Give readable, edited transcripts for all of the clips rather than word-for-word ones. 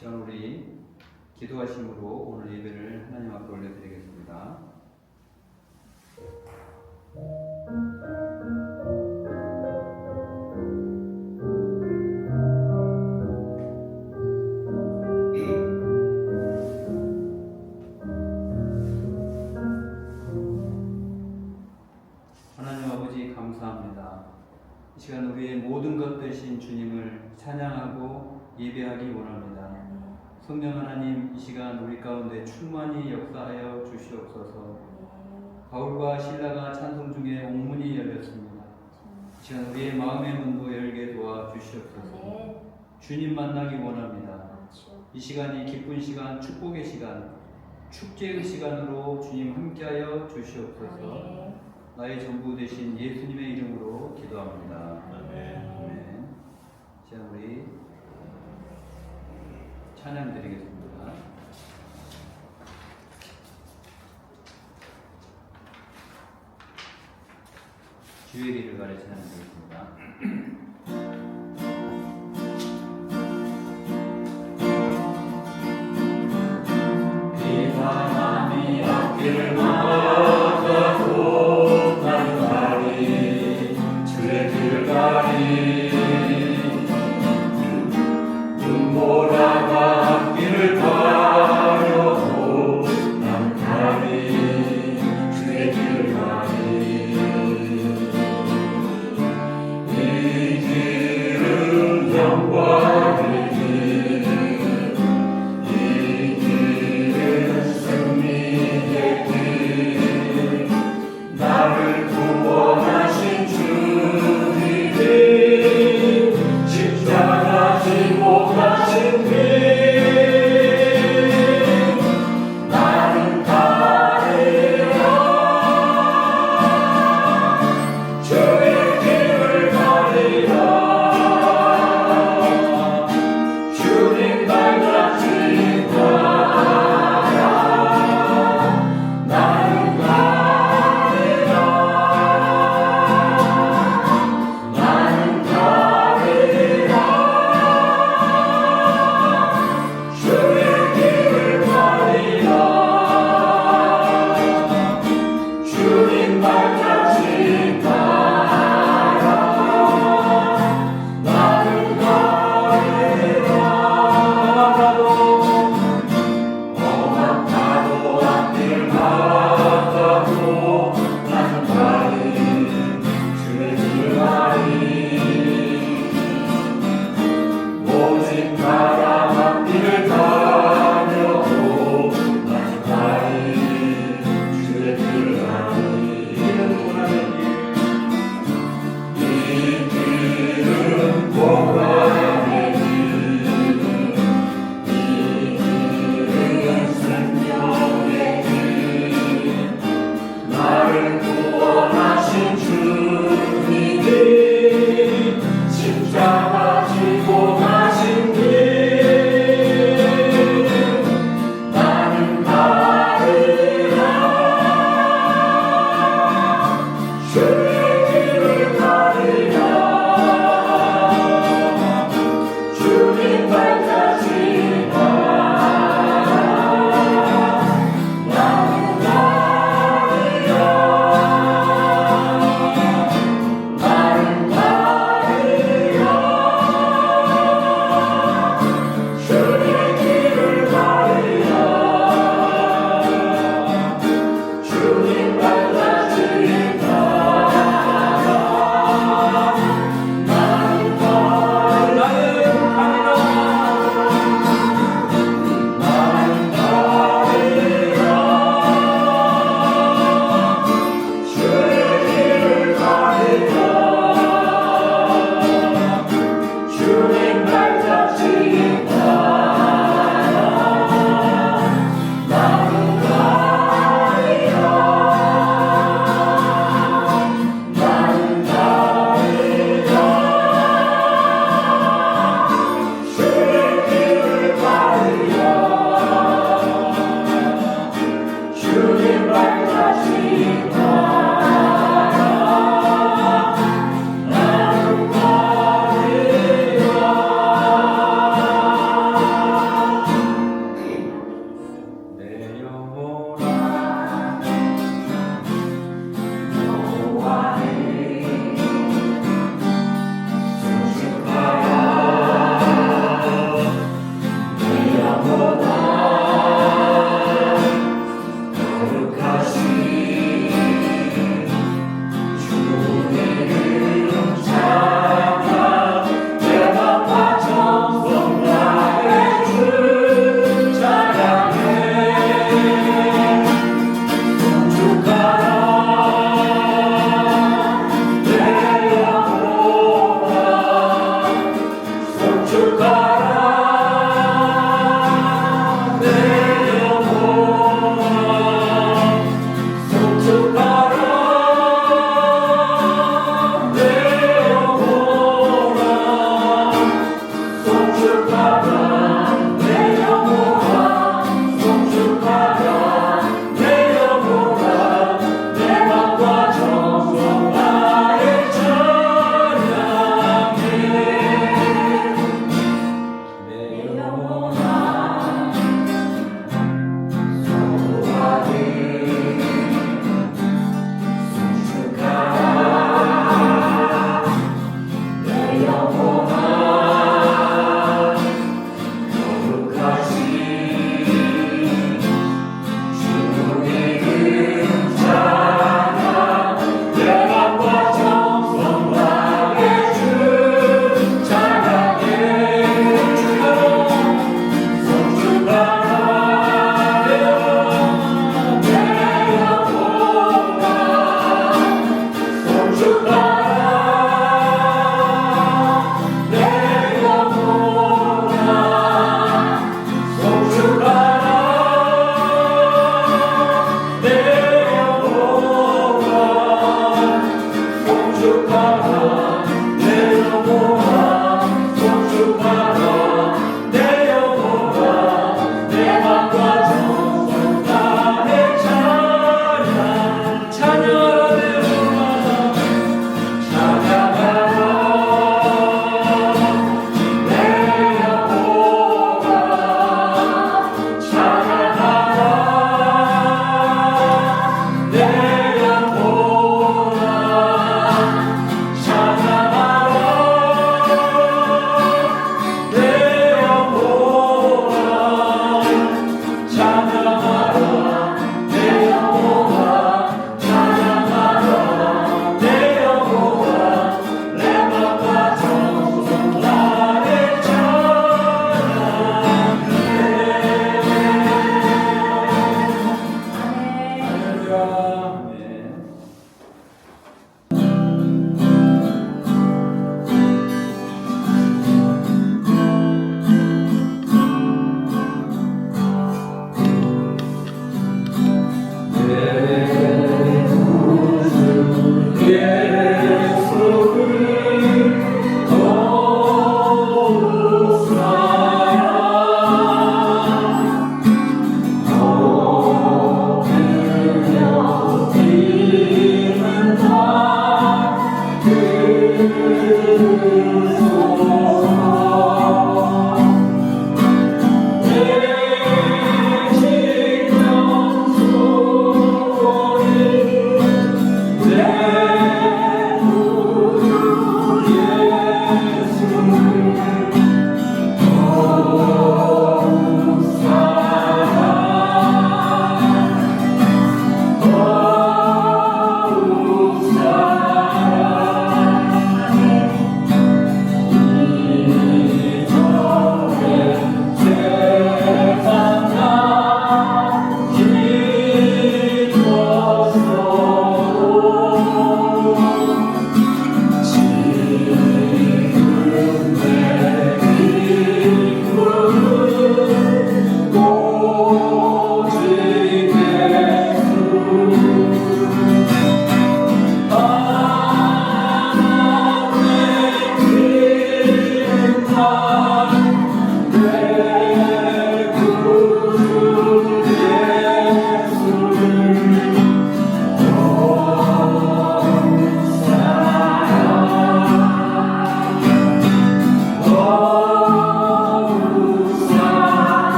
시간 우리 기도하심으로 오늘 예배를 하나님 앞에 올려드리겠습니다. 하나님 아버지 감사합니다. 이 시간 우리의 모든 것 되신 주님을 찬양하고 예배하기 원합니다. 성령 하나님, 이 시간 우리 가운데 충만히 역사하여 주시옵소서. 바울과 실라가 찬송 중에 옥문이 열렸습니다. 이 시간 우리의 마음의 문도 열게 도와주시옵소서. 주님 만나기 원합니다. 이 시간이 기쁜 시간, 축복의 시간, 축제의 시간으로 주님 함께하여 주시옵소서. 나의 전부 되신 예수님의 이름으로 기도합니다. 아멘. 자, 우리 찬양 드리겠습니다. 주의 길을 가려 찬양 드리겠습니다. 비바람이 앞길을 막아도 나는 가리 주의 길을 가리 눈보라가 앞길을 가려도 나는 가리 주의 길을 가리 이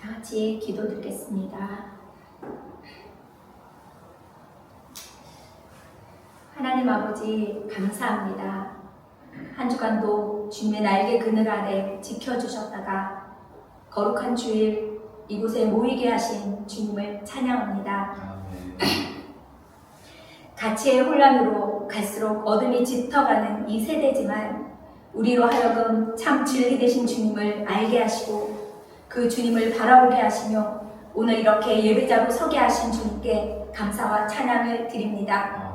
다 같이 기도드리겠습니다. 하나님 아버지 감사합니다. 한 주간도 주님의 날개 그늘 아래 지켜주셨다가 거룩한 주일 이곳에 모이게 하신 주님을 찬양합니다. 가치의 혼란으로 갈수록 어둠이 짙어가는 이 세대지만 우리로 하여금 참 진리 되신 주님을 알게 하시고 그 주님을 바라보게 하시며 오늘 이렇게 예배자로 서게 하신 주님께 감사와 찬양을 드립니다.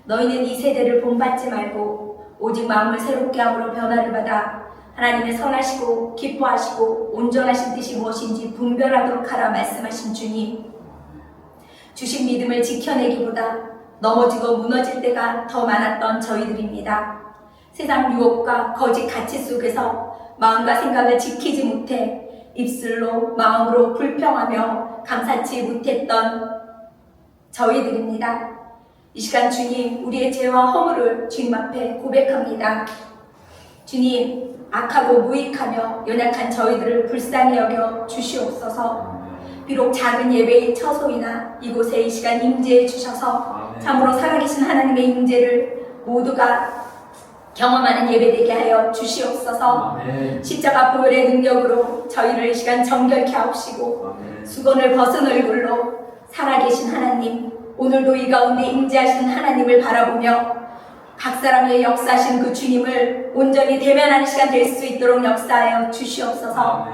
너희는 이 세대를 본받지 말고 오직 마음을 새롭게 함으로 변화를 받아 하나님의 선하시고 기뻐하시고 온전하신 뜻이 무엇인지 분별하도록 하라 말씀하신 주님, 주신 믿음을 지켜내기보다 넘어지고 무너질 때가 더 많았던 저희들입니다. 세상 유혹과 거짓 가치 속에서 마음과 생각을 지키지 못해 입술로 마음으로 불평하며 감사치 못했던 저희들입니다. 이 시간 주님, 우리의 죄와 허물을 주님 앞에 고백합니다. 주님, 악하고 무익하며 연약한 저희들을 불쌍히 여겨 주시옵소서. 비록 작은 예배의 처소이나 이곳에 이 시간 임재해 주셔서 참으로 살아계신 하나님의 임재를 모두가 경험하는 예배되게 하여 주시옵소서. 십자가 보혈의 능력으로 저희를 이 시간 정결케 하옵시고 수건을 벗은 얼굴로 살아계신 하나님, 오늘도 이 가운데 임재하시는 하나님을 바라보며 각 사람의 역사하신 그 주님을 온전히 대면하는 시간 될 수 있도록 역사하여 주시옵소서.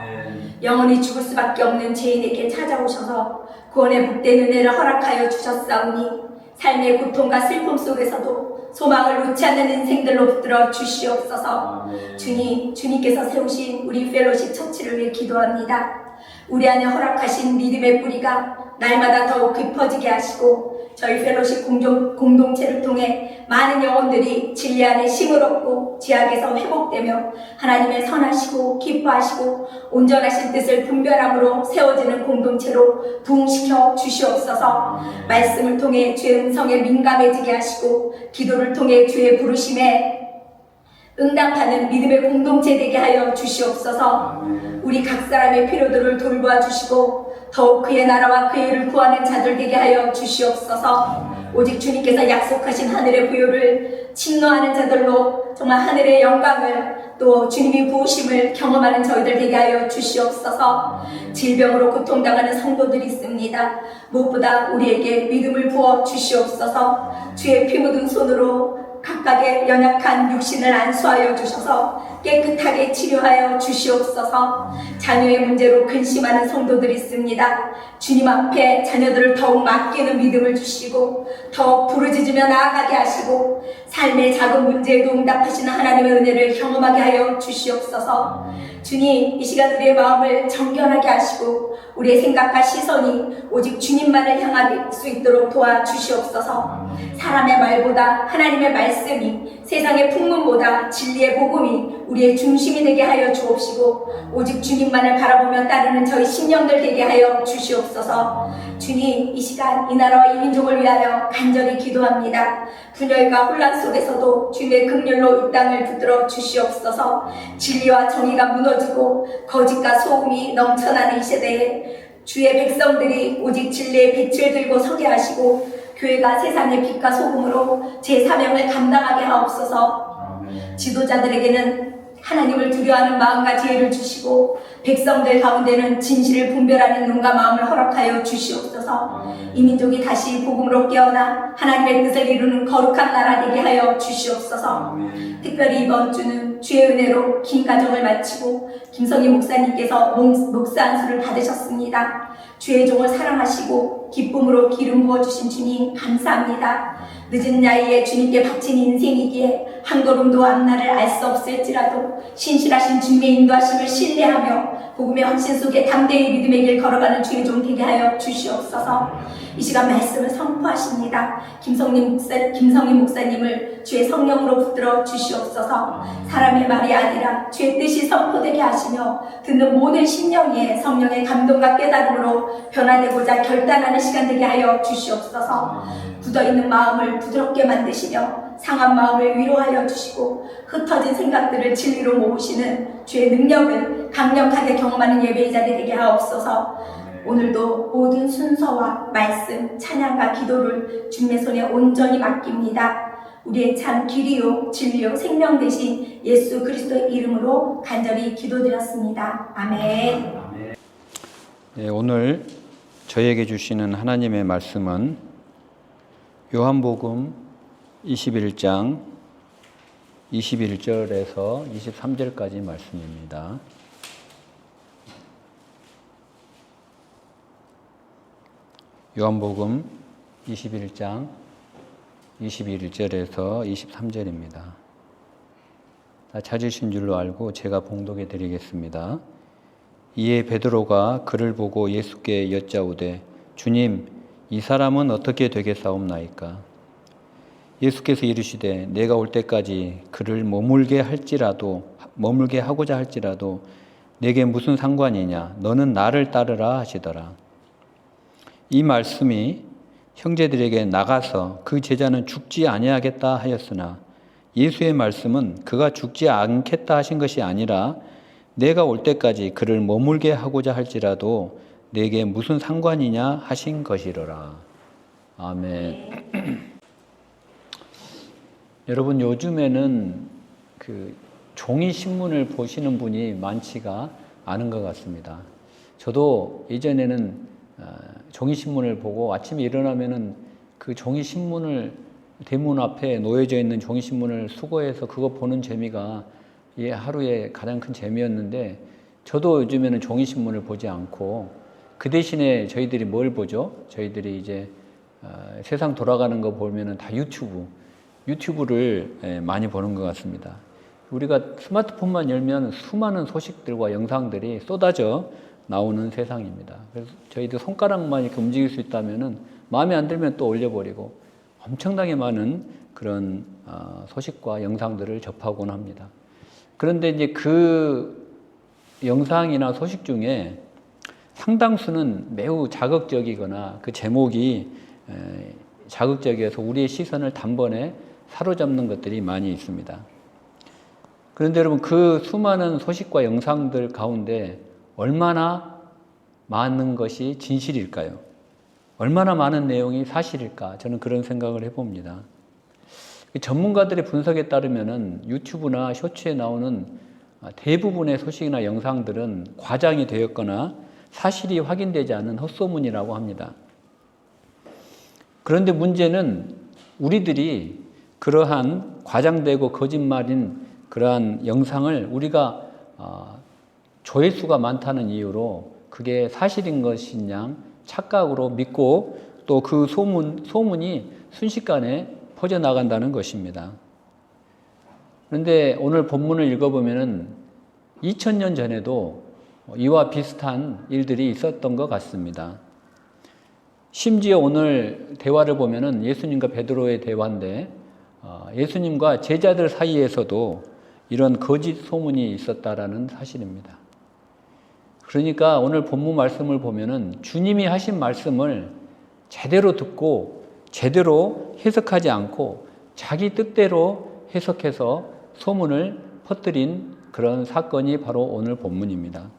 영원히 죽을 수밖에 없는 죄인에게 찾아오셔서 구원의 복된 은혜를 허락하여 주셨사오니 삶의 고통과 슬픔 속에서도 소망을 놓지 않는 인생들로 붙들어 주시옵소서. 주님, 주님께서 세우신 우리 펠로십 처치를 위해 기도합니다. 우리 안에 허락하신 믿음의 뿌리가 날마다 더욱 깊어지게 하시고 저희 펠로십 공동체를 통해 많은 영혼들이 진리 안에 힘을 얻고 죄악에서 회복되며 하나님의 선하시고 기뻐하시고 온전하신 뜻을 분별함으로 세워지는 공동체로 부흥시켜 주시옵소서. 말씀을 통해 주의 음성에 민감해지게 하시고 기도를 통해 주의 부르심에 응답하는 믿음의 공동체 되게 하여 주시옵소서. 우리 각 사람의 필요들을 돌보아 주시고 더욱 그의 나라와 그의 일을 구하는 자들 되게 하여 주시옵소서. 오직 주님께서 약속하신 하늘의 부요를 침노하는 자들로 정말 하늘의 영광을 또 주님이 부으심을 경험하는 저희들 되게 하여 주시옵소서. 질병으로 고통당하는 성도들이 있습니다. 무엇보다 우리에게 믿음을 부어 주시옵소서. 주의 피 묻은 손으로 각각의 연약한 육신을 안수하여 주셔서 깨끗하게 치료하여 주시옵소서. 자녀의 문제로 근심하는 성도들이 있습니다. 주님 앞에 자녀들을 더욱 맡기는 믿음을 주시고 더욱 부르짖으며 나아가게 하시고 삶의 작은 문제에도 응답하시는 하나님의 은혜를 경험하게 하여 주시옵소서. 주님, 이 시간 우리의 마음을 정결하게 하시고 우리의 생각과 시선이 오직 주님만을 향할 수 있도록 도와주시옵소서. 사람의 말보다 하나님의 말씀이, 세상의 풍문보다 진리의 복음이 우리의 중심이 되게 하여 주옵시고 오직 주님만을 바라보며 따르는 저희 심령들 되게 하여 주시옵소서. 주님, 이 시간 이 나라와 이 민족을 위하여 간절히 기도합니다. 분열과 혼란 속에서도 주님의 긍휼로 이 땅을 붙들어 주시옵소서. 진리와 정의가 무너지고 거짓과 소음이 넘쳐나는 이 시대에 주의 백성들이 오직 진리의 빛을 들고 서게 하시고 교회가 세상의 빛과 소금으로 제 사명을 감당하게 하옵소서. 지도자들에게는 하나님을 두려워하는 마음과 지혜를 주시고 백성들 가운데는 진실을 분별하는 눈과 마음을 허락하여 주시옵소서. 이 민족이 다시 복음으로 깨어나 하나님의 뜻을 이루는 거룩한 나라 되게 하여 주시옵소서. 특별히 이번 주는 주의 은혜로 긴 가정을 마치고 김성희 목사님께서 목사 안수를 받으셨습니다. 주의 종을 사랑하시고 기쁨으로 기름 부어주신 주님 감사합니다. 늦은 나이에 주님께 바친 인생이기에 한 걸음도 앞날을 알 수 없을지라도 신실하신 주님의 인도하심을 신뢰하며 복음의 확신 속에 담대히 믿음의 길 걸어가는 주의 종 되게 하여 주시옵소서. 이 시간 말씀을 선포하십니다. 김성희 목사님을 주의 성령으로 붙들어 주시옵소서. 사람의 말이 아니라 주의 뜻이 선포되게 하시며 듣는 모든 심령이 성령의 감동과 깨달음으로 변화되고자 결단하는 시간 되게 하여 주시옵소서. 굳어있는 마음을 부드럽게 만드시며 상한 마음을 위로하여 주시고 흩어진 생각들을 진리로 모으시는 주의 능력을 강력하게 경험하는 예배자들이 되게 하옵소서. 오늘도 모든 순서와 말씀, 찬양과 기도를 주님의 손에 온전히 맡깁니다. 우리의 참 길이요 진리요 생명 되신 예수 그리스도의 이름으로 간절히 기도드렸습니다. 아멘. 네, 오늘 저에게 주시는 하나님의 말씀은 요한복음 21장 21절에서 23절까지 말씀입니다. 요한복음 21장 21절에서 23절입니다. 다 찾으신 줄로 알고 제가 봉독해 드리겠습니다. 이에 베드로가 그를 보고 예수께 여짜오되 주님, 이 사람은 어떻게 되겠사옵나이까? 예수께서 이르시되 내가 올 때까지 그를 머물게 하고자 할지라도 내게 무슨 상관이냐? 너는 나를 따르라 하시더라. 이 말씀이 형제들에게 나가서 그 제자는 죽지 아니하겠다 하였으나 예수의 말씀은 그가 죽지 않겠다 하신 것이 아니라 내가 올 때까지 그를 머물게 하고자 할지라도 내게 무슨 상관이냐 하신 것이로라. 아멘. 여러분, 요즘에는 그 종이 신문을 보시는 분이 많지가 않은 것 같습니다. 저도 예전에는 종이 신문을 보고 아침에 일어나면은 그 종이 신문을 대문 앞에 놓여져 있는 종이 신문을 수거해서 그거 보는 재미가 하루의 가장 큰 재미였는데, 저도 요즘에는 종이 신문을 보지 않고 그 대신에 저희들이 뭘 보죠? 저희들이 이제 세상 돌아가는 거 보면은 다 유튜브를 많이 보는 것 같습니다. 우리가 스마트폰만 열면 수많은 소식들과 영상들이 쏟아져 나오는 세상입니다. 그래서 저희도 손가락만 이렇게 움직일 수 있다면은 마음에 안 들면 또 올려버리고 엄청나게 많은 그런 소식과 영상들을 접하곤 합니다. 그런데 이제 그 영상이나 소식 중에 상당수는 매우 자극적이거나 그 제목이 자극적이어서 우리의 시선을 단번에 사로잡는 것들이 많이 있습니다. 그런데 여러분, 그 수많은 소식과 영상들 가운데 얼마나 많은 것이 진실일까요? 얼마나 많은 내용이 사실일까? 저는 그런 생각을 해봅니다. 전문가들의 분석에 따르면은 유튜브나 쇼츠에 나오는 대부분의 소식이나 영상들은 과장이 되었거나 사실이 확인되지 않은 헛소문이라고 합니다. 그런데 문제는 우리들이 그러한 과장되고 거짓말인 그러한 영상을 우리가 조회수가 많다는 이유로 그게 사실인 것이냐 착각으로 믿고 또 그 소문이 순식간에 퍼져나간다는 것입니다. 그런데 오늘 본문을 읽어보면은 2000년 전에도 이와 비슷한 일들이 있었던 것 같습니다. 심지어 오늘 대화를 보면은 예수님과 베드로의 대화인데 예수님과 제자들 사이에서도 이런 거짓 소문이 있었다라는 사실입니다. 그러니까 오늘 본문 말씀을 보면은 주님이 하신 말씀을 제대로 듣고 제대로 해석하지 않고 자기 뜻대로 해석해서 소문을 퍼뜨린 그런 사건이 바로 오늘 본문입니다.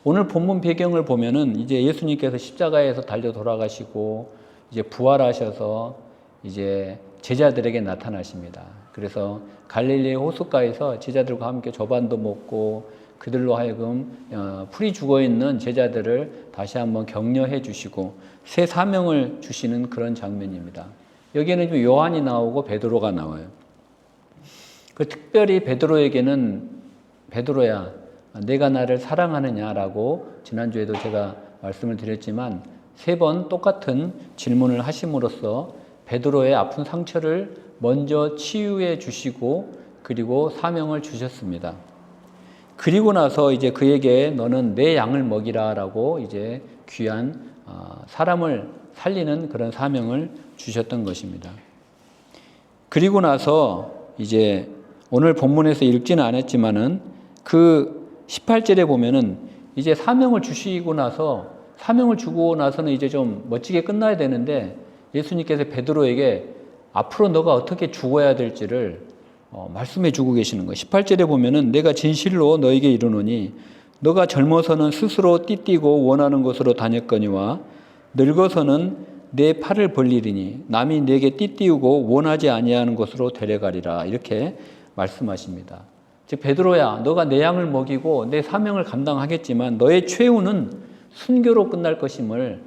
오늘 본문 배경을 보면은 이제 예수님께서 십자가에서 달려 돌아가시고 이제 부활하셔서 이제 제자들에게 나타나십니다. 그래서 갈릴리 호숫가에서 제자들과 함께 조반도 먹고 그들로 하여금 풀이 죽어있는 제자들을 다시 한번 격려해 주시고 새 사명을 주시는 그런 장면입니다. 여기에는 좀 요한이 나오고 베드로가 나와요. 특별히 베드로에게는 베드로야 내가 나를 사랑하느냐라고 지난주에도 제가 말씀을 드렸지만 3번 똑같은 질문을 하심으로써 베드로의 아픈 상처를 먼저 치유해 주시고 그리고 사명을 주셨습니다. 그리고 나서 이제 그에게 너는 내 양을 먹이라라고 이제 귀한 사람을 살리는 그런 사명을 주셨던 것입니다. 그리고 나서 이제 오늘 본문에서 읽지는 않았지만은 그 18절에 보면은 이제 사명을 주시고 나서 사명을 주고 나서는 이제 좀 멋지게 끝나야 되는데 예수님께서 베드로에게 앞으로 너가 어떻게 죽어야 될지를 말씀해 주고 계시는 거예요. 18절에 보면은 내가 진실로 너에게 이르노니 너가 젊어서는 스스로 띠띠고 원하는 곳으로 다녔거니와 늙어서는 내 팔을 벌리리니 남이 내게 띠띠우고 원하지 아니하는 곳으로 데려가리라. 이렇게 말씀하십니다. 즉 베드로야, 너가 내 양을 먹이고 내 사명을 감당하겠지만 너의 최후는 순교로 끝날 것임을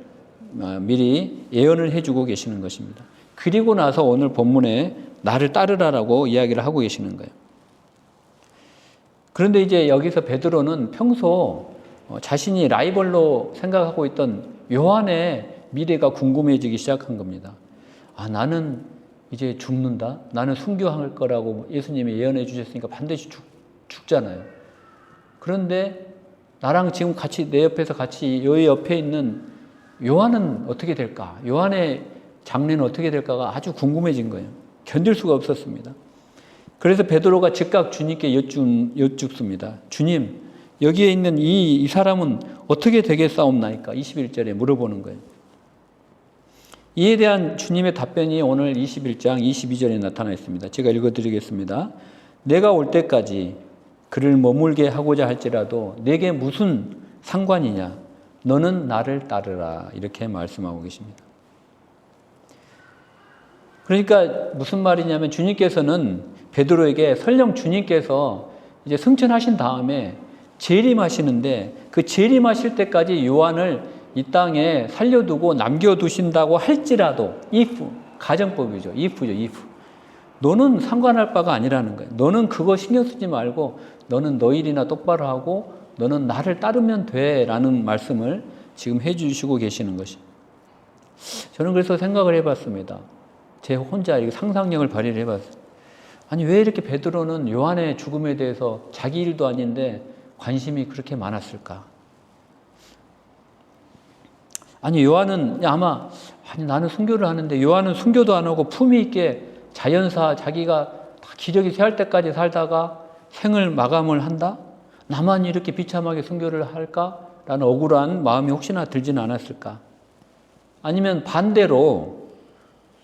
미리 예언을 해주고 계시는 것입니다. 그리고 나서 오늘 본문에 나를 따르라라고 이야기를 하고 계시는 거예요. 그런데 이제 여기서 베드로는 평소 자신이 라이벌로 생각하고 있던 요한의 미래가 궁금해지기 시작한 겁니다. 나는 이제 죽는다. 나는 순교할 거라고 예수님이 예언해 주셨으니까 반드시 죽잖아요. 그런데 나랑 지금 같이 내 옆에서 같이 여기 옆에 있는 요한은 어떻게 될까? 요한의 장래는 어떻게 될까가 아주 궁금해진 거예요. 견딜 수가 없었습니다. 그래서 베드로가 즉각 주님께 여쭙습니다. 주님, 여기에 있는 이 사람은 어떻게 되겠사옵나이까? 21절에 물어보는 거예요. 이에 대한 주님의 답변이 오늘 21장 22절에 나타나 있습니다. 제가 읽어드리겠습니다. 내가 올 때까지 그를 머물게 하고자 할지라도 내게 무슨 상관이냐? 너는 나를 따르라. 이렇게 말씀하고 계십니다. 그러니까 무슨 말이냐면 주님께서는 베드로에게 설령 주님께서 이제 승천하신 다음에 재림하시는데 그 재림하실 때까지 요한을 이 땅에 살려두고 남겨두신다고 할지라도 if, 가정법이죠. if죠. 너는 상관할 바가 아니라는 거예요. 너는 그거 신경 쓰지 말고 너는 너 일이나 똑바로 하고 너는 나를 따르면 돼 라는 말씀을 지금 해주시고 계시는 것입니다. 저는 그래서 생각을 해봤습니다. 제 혼자 상상력을 발휘를 해봤어요. 아니 왜 이렇게 베드로는 요한의 죽음에 대해서 자기 일도 아닌데 관심이 그렇게 많았을까? 아니 요한은 나는 순교를 하는데 요한은 순교도 안 하고 품위 있게 자연사 자기가 다 기력이 쇠할 때까지 살다가 생을 마감을 한다? 나만 이렇게 비참하게 순교를 할까? 라는 억울한 마음이 혹시나 들지는 않았을까? 아니면 반대로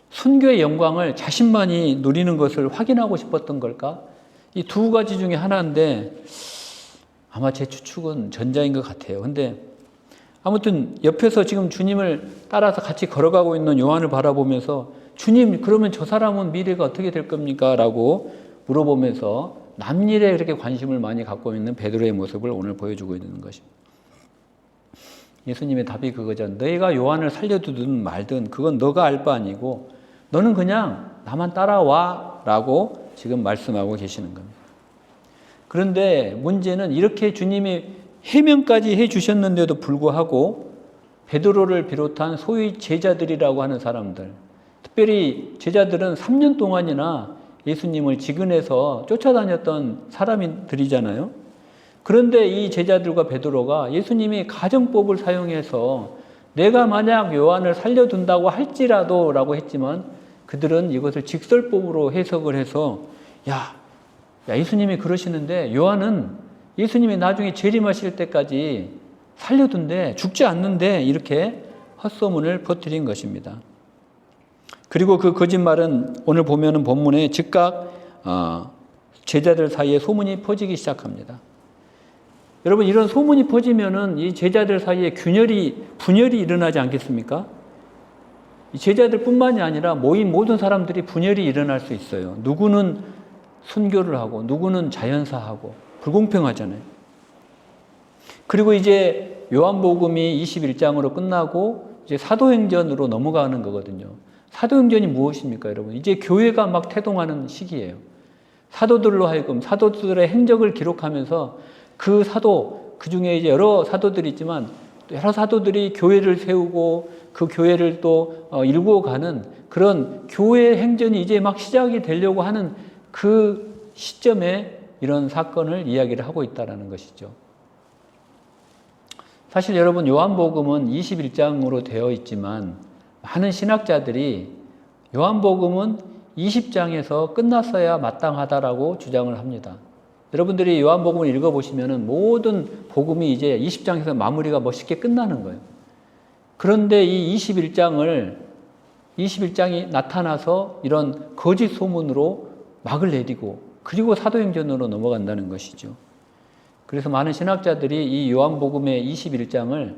순교의 영광을 자신만이 누리는 것을 확인하고 싶었던 걸까? 이 두 가지 중에 하나인데 아마 제 추측은 전자인 것 같아요. 근데 아무튼 옆에서 지금 주님을 따라서 같이 걸어가고 있는 요한을 바라보면서 주님, 그러면 저 사람은 미래가 어떻게 될 겁니까? 라고 물어보면서 남일에 그렇게 관심을 많이 갖고 있는 베드로의 모습을 오늘 보여주고 있는 것입니다. 예수님의 답이 그거죠. 너희가 요한을 살려두든 말든 그건 너가 알 바 아니고 너는 그냥 나만 따라와 라고 지금 말씀하고 계시는 겁니다. 그런데 문제는 이렇게 주님이 해명까지 해주셨는데도 불구하고 베드로를 비롯한 소위 제자들이라고 하는 사람들, 특별히 제자들은 3년 동안이나 예수님을 지근해서 쫓아다녔던 사람들이잖아요. 그런데 이 제자들과 베드로가 예수님이 가정법을 사용해서 내가 만약 요한을 살려둔다고 할지라도 라고 했지만 그들은 이것을 직설법으로 해석을 해서 예수님이 그러시는데 요한은 예수님이 나중에 재림하실 때까지 살려둔데 죽지 않는데 이렇게 헛소문을 퍼뜨린 것입니다. 그리고 그 거짓말은 오늘 보면은 본문에 즉각 제자들 사이에 소문이 퍼지기 시작합니다. 여러분 이런 소문이 퍼지면은 이 제자들 사이에 분열이 일어나지 않겠습니까? 이 제자들뿐만이 아니라 모인 모든 사람들이 분열이 일어날 수 있어요. 누구는 순교를 하고 누구는 자연사하고 불공평하잖아요. 그리고 이제 요한복음이 21장으로 끝나고 이제 사도행전으로 넘어가는 거거든요. 사도행전이 무엇입니까, 여러분? 이제 교회가 막 태동하는 시기예요. 사도들로 하여금 사도들의 행적을 기록하면서 그 중에 이제 여러 사도들이 있지만 여러 사도들이 교회를 세우고 그 교회를 또 일구어 가는 그런 교회 행전이 이제 막 시작이 되려고 하는 그 시점에 이런 사건을 이야기를 하고 있다는 것이죠. 사실 여러분 요한복음은 21장으로 되어 있지만 많은 신학자들이 요한복음은 20장에서 끝났어야 마땅하다라고 주장을 합니다. 여러분들이 요한복음을 읽어보시면 모든 복음이 이제 20장에서 마무리가 멋있게 끝나는 거예요. 그런데 이 21장을 21장이 나타나서 이런 거짓 소문으로 막을 내리고 그리고 사도행전으로 넘어간다는 것이죠. 그래서 많은 신학자들이 이 요한복음의 21장을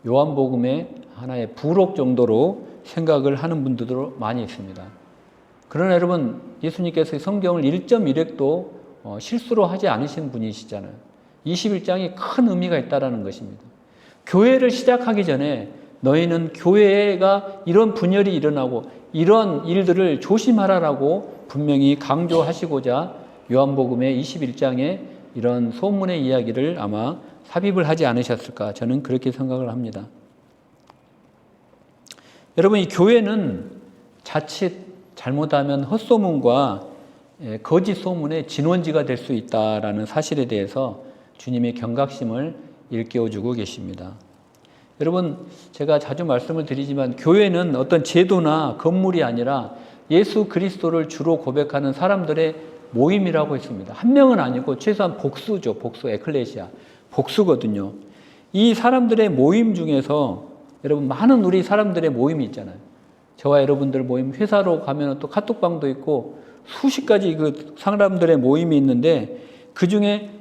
요한복음의 하나의 부록 정도로 생각을 하는 분들도 많이 있습니다. 그러나 여러분, 예수님께서 성경을 1.1획도 실수로 하지 않으신 분이시잖아요. 21장이 큰 의미가 있다는 것입니다. 교회를 시작하기 전에 너희는 교회가 이런 분열이 일어나고 이런 일들을 조심하라라고 분명히 강조하시고자 요한복음의 21장에 이런 소문의 이야기를 아마 삽입을 하지 않으셨을까, 저는 그렇게 생각을 합니다. 여러분, 이 교회는 자칫 잘못하면 헛소문과 거짓 소문의 진원지가 될 수 있다라는 사실에 대해서 주님의 경각심을 일깨워주고 계십니다. 여러분, 제가 자주 말씀을 드리지만 교회는 어떤 제도나 건물이 아니라 예수 그리스도를 주로 고백하는 사람들의 모임이라고 했습니다. 한 명은 아니고 최소한 복수죠. 복수, 에클레시아. 복수거든요. 이 사람들의 모임 중에서 여러분, 많은 우리 사람들의 모임이 있잖아요. 저와 여러분들 모임, 회사로 가면 또 카톡방도 있고 수십 가지 그 사람들의 모임이 있는데 그 중에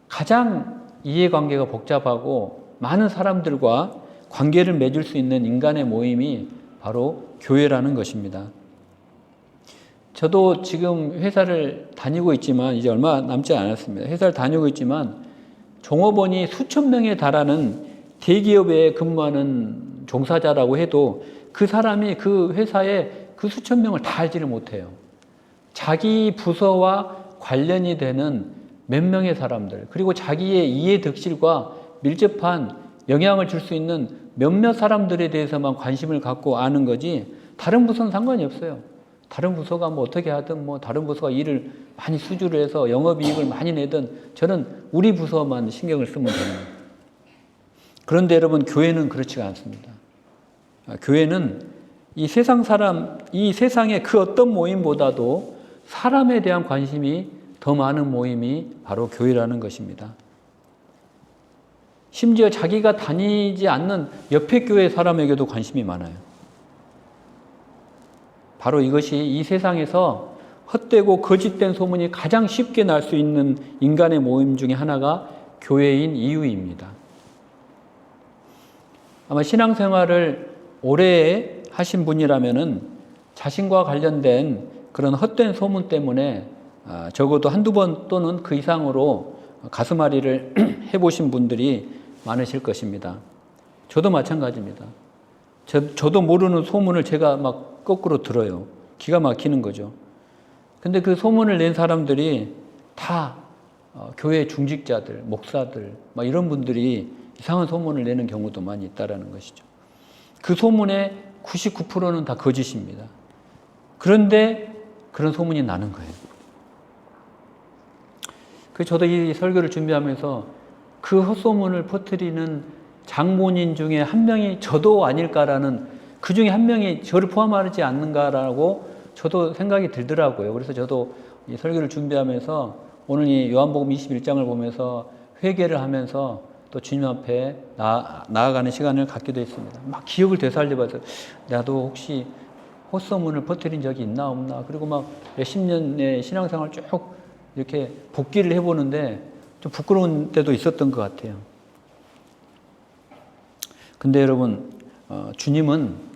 가장 이해관계가 복잡하고 많은 사람들과 관계를 맺을 수 있는 인간의 모임이 바로 교회라는 것입니다. 저도 지금 회사를 다니고 있지만 이제 얼마 남지 않았습니다. 회사를 다니고 있지만 종업원이 수천 명에 달하는 대기업에 근무하는 종사자라고 해도 그 사람이 그 회사에 그 수천 명을 다 알지를 못해요. 자기 부서와 관련이 되는 몇 명의 사람들, 그리고 자기의 이해 득실과 밀접한 영향을 줄 수 있는 몇몇 사람들에 대해서만 관심을 갖고 아는 거지 다른 부서는 상관이 없어요. 다른 부서가 뭐 어떻게 하든 뭐 다른 부서가 일을 많이 수주를 해서 영업이익을 많이 내든 저는 우리 부서만 신경을 쓰면 됩니다. 그런데 여러분, 교회는 그렇지가 않습니다. 교회는 이 세상의 그 어떤 모임보다도 사람에 대한 관심이 더 많은 모임이 바로 교회라는 것입니다. 심지어 자기가 다니지 않는 옆에 교회 사람에게도 관심이 많아요. 바로 이것이 이 세상에서 헛되고 거짓된 소문이 가장 쉽게 날 수 있는 인간의 모임 중에 하나가 교회인 이유입니다. 아마 신앙생활을 오래 하신 분이라면은 자신과 관련된 그런 헛된 소문 때문에 적어도 한두 번 또는 그 이상으로 가슴앓이를 해보신 분들이 많으실 것입니다. 저도 마찬가지입니다. 저도 모르는 소문을 제가 막 거꾸로 들어요. 기가 막히는 거죠. 근데 그 소문을 낸 사람들이 다 교회 중직자들, 목사들, 막 이런 분들이 이상한 소문을 내는 경우도 많이 있다라는 것이죠. 그 소문의 99%는 다 거짓입니다. 그런데 그런 소문이 나는 거예요. 그래서 저도 이 설교를 준비하면서 그 헛소문을 퍼뜨리는 장본인 중에 한 명이 저도 아닐까라는, 그 중에 한 명이 저를 포함하지 않는가라고 저도 생각이 들더라고요. 그래서 저도 이 설교를 준비하면서 오늘 이 요한복음 21장을 보면서 회개를 하면서 또 주님 앞에 나아가는 시간을 갖기도 했습니다. 막 기억을 되살려봐서 나도 혹시 헛소문을 퍼뜨린 적이 있나 없나, 그리고 막 몇십 년의 신앙생활 쭉 이렇게 복기를 해보는데 좀 부끄러운 때도 있었던 것 같아요. 근데 여러분, 주님은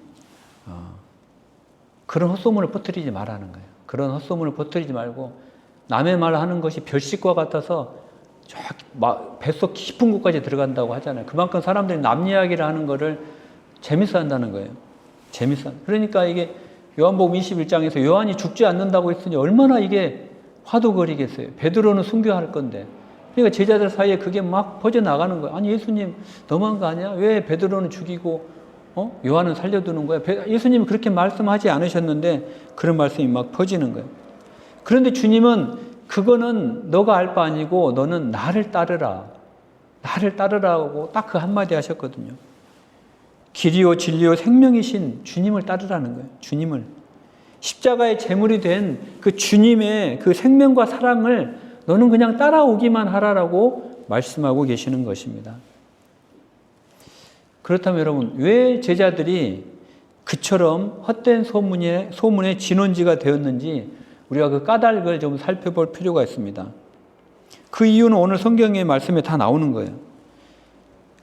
그런 헛소문을 퍼뜨리지 말라는 거예요. 그런 헛소문을 퍼뜨리지 말고 남의 말 하는 것이 별식과 같아서 뱃속 깊은 곳까지 들어간다고 하잖아요. 그만큼 사람들이 남 이야기를 하는 거를 재밌어 한다는 거예요. 그러니까 이게 요한복음 21장에서 요한이 죽지 않는다고 했으니 얼마나 이게 화두거리겠어요. 베드로는 순교할 건데. 그러니까 제자들 사이에 그게 막 퍼져나가는 거예요. 아니, 예수님 너무한 거 아니야? 왜 베드로는 죽이고 요한은 살려두는 거야? 예수님이 그렇게 말씀하지 않으셨는데 그런 말씀이 막 퍼지는 거예요. 그런데 주님은 그거는 너가 알 바 아니고 너는 나를 따르라. 나를 따르라고 딱 그 한마디 하셨거든요. 길이요 진리요 생명이신 주님을 따르라는 거예요. 주님을. 십자가의 제물이 된 그 주님의 그 생명과 사랑을 너는 그냥 따라오기만 하라라고 말씀하고 계시는 것입니다. 그렇다면 여러분, 왜 제자들이 그처럼 헛된 소문의 진원지가 되었는지 우리가 그 까닭을 좀 살펴볼 필요가 있습니다. 그 이유는 오늘 성경의 말씀에 다 나오는 거예요.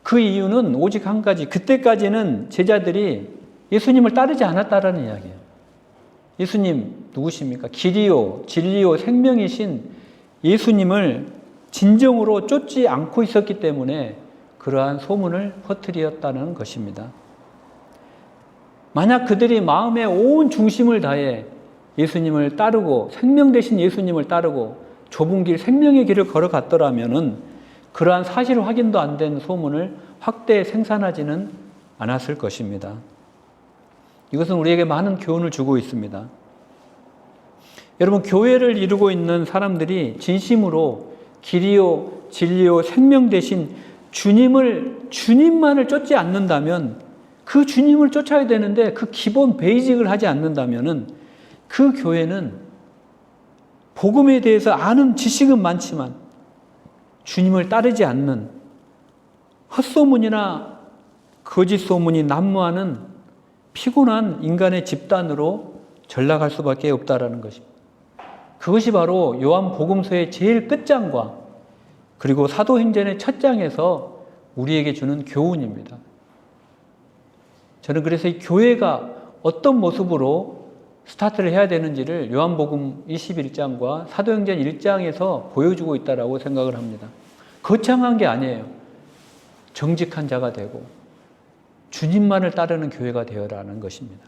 그 이유는 오직 한 가지. 그때까지는 제자들이 예수님을 따르지 않았다라는 이야기예요. 예수님 누구십니까? 길이요, 진리요, 생명이신 예수님을 진정으로 쫓지 않고 있었기 때문에 그러한 소문을 퍼뜨렸다는 것입니다. 만약 그들이 마음의 온 중심을 다해 예수님을 따르고 생명 되신 예수님을 따르고 좁은 길, 생명의 길을 걸어갔더라면은 그러한 사실 확인도 안 된 소문을 확대 생산하지는 않았을 것입니다. 이것은 우리에게 많은 교훈을 주고 있습니다. 여러분, 교회를 이루고 있는 사람들이 진심으로 길이요, 진리요, 생명 되신 주님만을 쫓지 않는다면, 그 주님을 쫓아야 되는데 그 기본 베이직을 하지 않는다면은 그 교회는 복음에 대해서 아는 지식은 많지만 주님을 따르지 않는 헛소문이나 거짓 소문이 난무하는 피곤한 인간의 집단으로 전락할 수밖에 없다라는 것입니다. 그것이 바로 요한복음서의 제일 끝장과 그리고 사도행전의 첫 장에서 우리에게 주는 교훈입니다. 저는 그래서 이 교회가 어떤 모습으로 스타트를 해야 되는지를 요한복음 21장과 사도행전 1장에서 보여주고 있다고 생각을 합니다. 거창한 게 아니에요. 정직한 자가 되고 주님만을 따르는 교회가 되어라는 것입니다.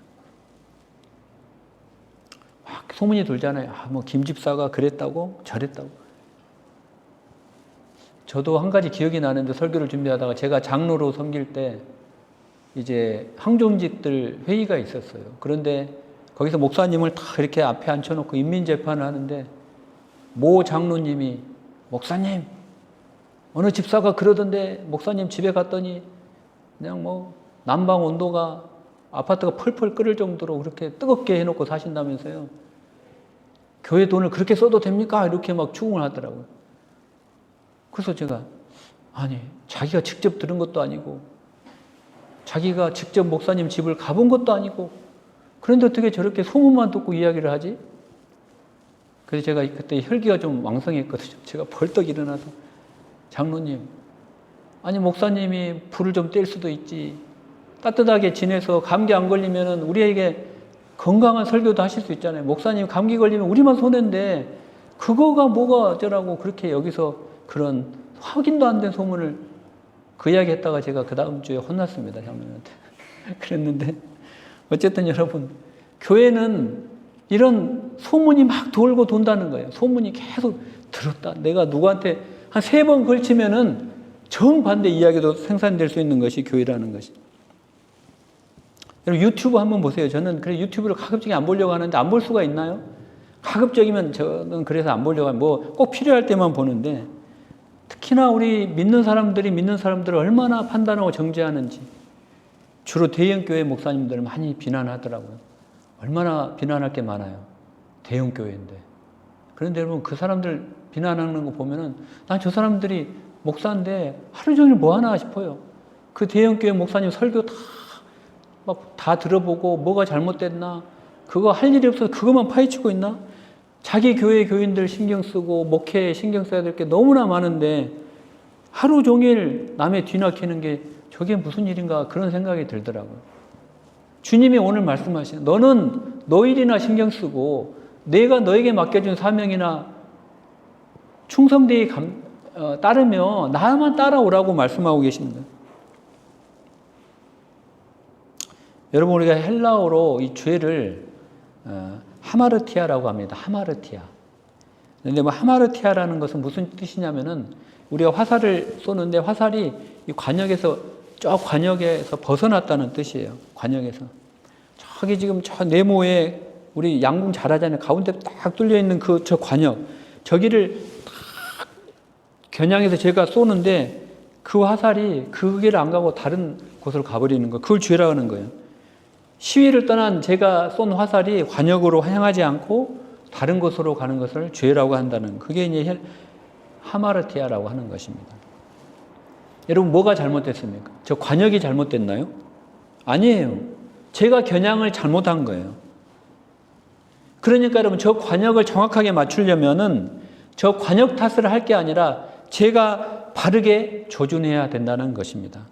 막 소문이 돌잖아요. 뭐 김 집사가 그랬다고 저랬다고. 저도 한 가지 기억이 나는데 설교를 준비하다가 제가 장로로 섬길 때 이제 항종직들 회의가 있었어요. 그런데 거기서 목사님을 다 이렇게 앞에 앉혀놓고 인민재판을 하는데 모 장로님이 목사님 어느 집사가 그러던데 목사님 집에 갔더니 그냥 뭐 난방 온도가 아파트가 펄펄 끓을 정도로 그렇게 뜨겁게 해놓고 사신다면서요. 교회 돈을 그렇게 써도 됩니까? 이렇게 막 추궁을 하더라고요. 그래서 제가 아니 자기가 직접 들은 것도 아니고 자기가 직접 목사님 집을 가본 것도 아니고 그런데 어떻게 저렇게 소문만 듣고 이야기를 하지? 그래서 제가 그때 혈기가 좀 왕성했거든요. 제가 벌떡 일어나서 장로님, 아니 목사님이 불을 좀 뗄 수도 있지. 따뜻하게 지내서 감기 안 걸리면은 우리에게 건강한 설교도 하실 수 있잖아요. 목사님 감기 걸리면 우리만 손해인데 그거가 뭐가 어쩌라고 그렇게 여기서 그런 확인도 안 된 소문을 그 이야기 했다가 제가 그 다음 주에 혼났습니다. 장로님한테. 그랬는데 어쨌든 여러분, 교회는 이런 소문이 막 돌고 돈다는 거예요. 소문이 계속 들었다. 내가 누구한테 한 3번 걸치면은 정반대 이야기도 생산될 수 있는 것이 교회라는 것이. 여러분 유튜브 한번 보세요. 저는 그래 유튜브를 가급적이 안 보려고 하는데 안 볼 수가 있나요? 가급적이면 저는 그래서 안 보려고 하면 뭐 꼭 필요할 때만 보는데 특히나 우리 믿는 사람들을 얼마나 판단하고 정죄하는지 주로 대형교회 목사님들을 많이 비난하더라고요. 얼마나 비난할 게 많아요. 대형교회인데. 그런데 여러분 그 사람들 비난하는 거 보면은 난 저 사람들이 목사인데 하루 종일 뭐 하나 싶어요. 그 대형교회 목사님 설교 다 들어보고 뭐가 잘못됐나 그거 할 일이 없어서 그것만 파헤치고 있나? 자기 교회 교인들 신경 쓰고 목회에 신경 써야 될 게 너무나 많은데 하루 종일 남의 뒤낚이는 게 저게 무슨 일인가 그런 생각이 들더라고요. 주님이 오늘 말씀하시는 너는 너 일이나 신경 쓰고 내가 너에게 맡겨준 사명이나 충성되이 따르며 나만 따라오라고 말씀하고 계십니다. 여러분 우리가 헬라어로 이 죄를 하마르티아라고 합니다. 하마르티아. 그런데 뭐 하마르티아라는 것은 무슨 뜻이냐면은 우리가 화살을 쏘는데 화살이 이 관역에서 벗어났다는 뜻이에요. 관역에서. 저기 지금 저 네모에 우리 양궁 잘하잖아요. 가운데 딱 뚫려 있는 저 관역. 저기를 딱 겨냥해서 제가 쏘는데 그 화살이 그 길을 안 가고 다른 곳으로 가버리는 거. 그걸 죄라고 하는 거예요. 시위를 떠난 제가 쏜 화살이 관역으로 향하지 않고 다른 곳으로 가는 것을 죄라고 한다는 그게 이제 하마르티아라고 하는 것입니다. 여러분 뭐가 잘못됐습니까? 저 관역이 잘못됐나요? 아니에요. 제가 겨냥을 잘못한 거예요. 그러니까 여러분, 저 관역을 정확하게 맞추려면은 저 관역 탓을 할 게 아니라 제가 바르게 조준해야 된다는 것입니다.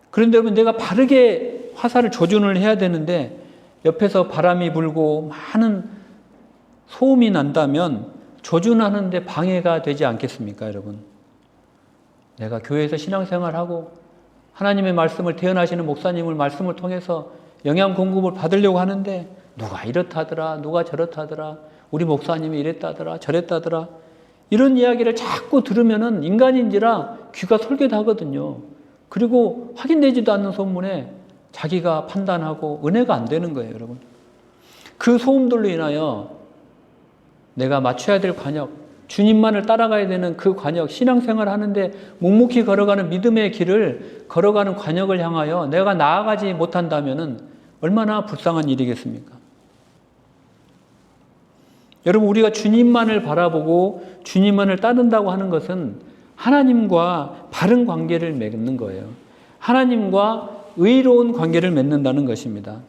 그런데 여러분, 내가 바르게 화살을 조준을 해야 되는데 옆에서 바람이 불고 많은 소음이 난다면 조준하는데 방해가 되지 않겠습니까, 여러분? 내가 교회에서 신앙생활하고 하나님의 말씀을, 태어나시는 목사님을 말씀을 통해서 영양 공급을 받으려고 하는데 누가 이렇다더라, 누가 저렇다더라, 우리 목사님이 이랬다더라, 저랬다더라, 이런 이야기를 자꾸 들으면은 인간인지라 귀가 솔깃하거든요. 그리고 확인되지도 않는 소문에 자기가 판단하고 은혜가 안 되는 거예요, 여러분. 그 소음들로 인하여 내가 맞춰야 될 관역, 주님만을 따라가야 되는 그 관역, 신앙생활 하는데 묵묵히 걸어가는 믿음의 길을 걸어가는 관역을 향하여 내가 나아가지 못한다면은 얼마나 불쌍한 일이겠습니까? 여러분, 우리가 주님만을 바라보고 주님만을 따른다고 하는 것은 하나님과 바른 관계를 맺는 거예요. 하나님과 의로운 관계를 맺는다는 것입니다.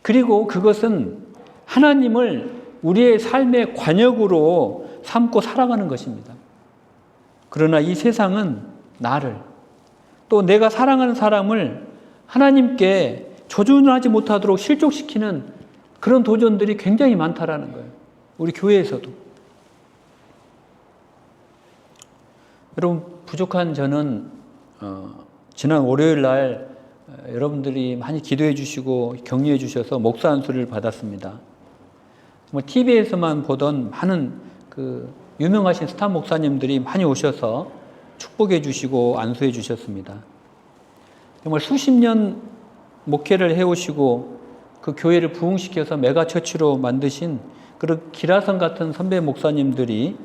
그리고 그것은 하나님을 우리의 삶의 관역으로 삼고 살아가는 것입니다. 그러나 이 세상은 나를, 또 내가 사랑하는 사람을 하나님께 조준하지 못하도록 실족시키는 그런 도전들이 굉장히 많다라는 거예요. 우리 교회에서도. 여러분, 부족한 저는 지난 월요일 날 여러분들이 많이 기도해 주시고 격려해 주셔서 목사 안수를 받았습니다. 정말 TV에서만 보던 많은 그 유명하신 스타 목사님들이 많이 오셔서 축복해 주시고 안수해 주셨습니다. 정말 수십 년 목회를 해오시고 그 교회를 부흥시켜서 메가처치로 만드신 그런 기라성 같은 선배 목사님들이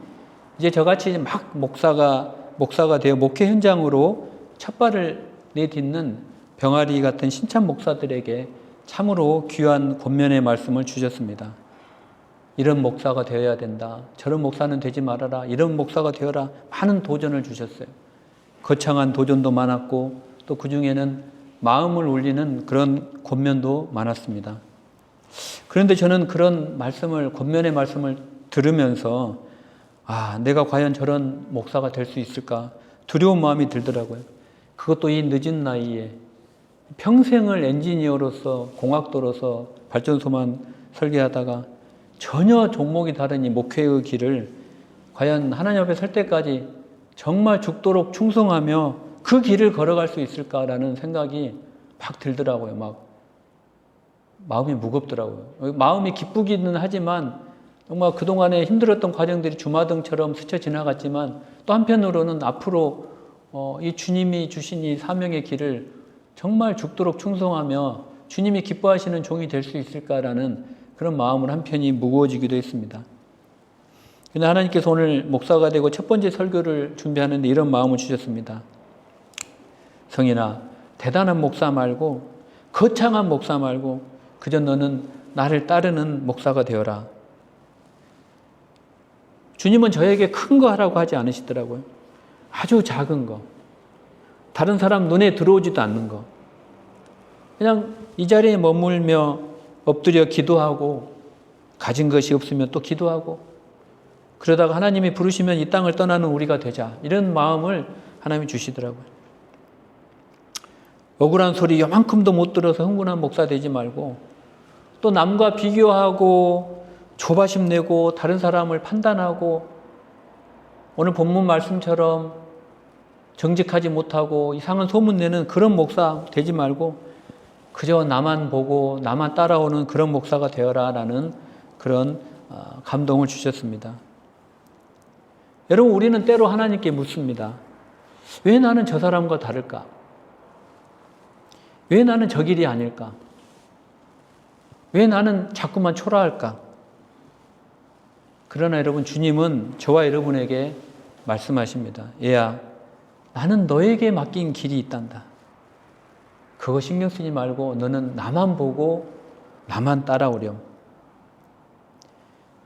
이제 저같이 막 목사가 되어 목회 현장으로 첫 발을 내딛는 병아리 같은 신참 목사들에게 참으로 귀한 권면의 말씀을 주셨습니다. 이런 목사가 되어야 된다. 저런 목사는 되지 말아라. 이런 목사가 되어라. 많은 도전을 주셨어요. 거창한 도전도 많았고 또 그중에는 마음을 울리는 그런 권면도 많았습니다. 그런데 저는 그런 말씀을, 권면의 말씀을 들으면서 내가 과연 저런 목사가 될 수 있을까? 두려운 마음이 들더라고요. 그것도 이 늦은 나이에 평생을 엔지니어로서 공학도로서 발전소만 설계하다가 전혀 종목이 다른 이 목회의 길을 과연 하나님 앞에 설 때까지 정말 죽도록 충성하며 그 길을 걸어갈 수 있을까라는 생각이 막 들더라고요. 막 마음이 무겁더라고요. 마음이 기쁘기는 하지만 정말 그동안에 힘들었던 과정들이 주마등처럼 스쳐 지나갔지만 또 한편으로는 앞으로 이 주님이 주신 이 사명의 길을 정말 죽도록 충성하며 주님이 기뻐하시는 종이 될 수 있을까라는 그런 마음으로 한편이 무거워지기도 했습니다. 그런데 하나님께서 오늘 목사가 되고 첫 번째 설교를 준비하는데 이런 마음을 주셨습니다. 성인아, 대단한 목사 말고 거창한 목사 말고 그저 너는 나를 따르는 목사가 되어라. 주님은 저에게 큰 거 하라고 하지 않으시더라고요. 아주 작은 거, 다른 사람 눈에 들어오지도 않는 거, 그냥 이 자리에 머물며 엎드려 기도하고 가진 것이 없으면 또 기도하고 그러다가 하나님이 부르시면 이 땅을 떠나는 우리가 되자, 이런 마음을 하나님이 주시더라고요. 억울한 소리 요만큼도 못 들어서 흥분한 목사 되지 말고 또 남과 비교하고 조바심 내고 다른 사람을 판단하고 오늘 본문 말씀처럼 정직하지 못하고 이상한 소문내는 그런 목사 되지 말고 그저 나만 보고 나만 따라오는 그런 목사가 되어라라는 그런 감동을 주셨습니다. 여러분, 우리는 때로 하나님께 묻습니다. 왜 나는 저 사람과 다를까? 왜 나는 저 길이 아닐까? 왜 나는 자꾸만 초라할까? 그러나 여러분, 주님은 저와 여러분에게 말씀하십니다. 얘야, 나는 너에게 맡긴 길이 있단다. 그거 신경 쓰지 말고 너는 나만 보고 나만 따라오렴.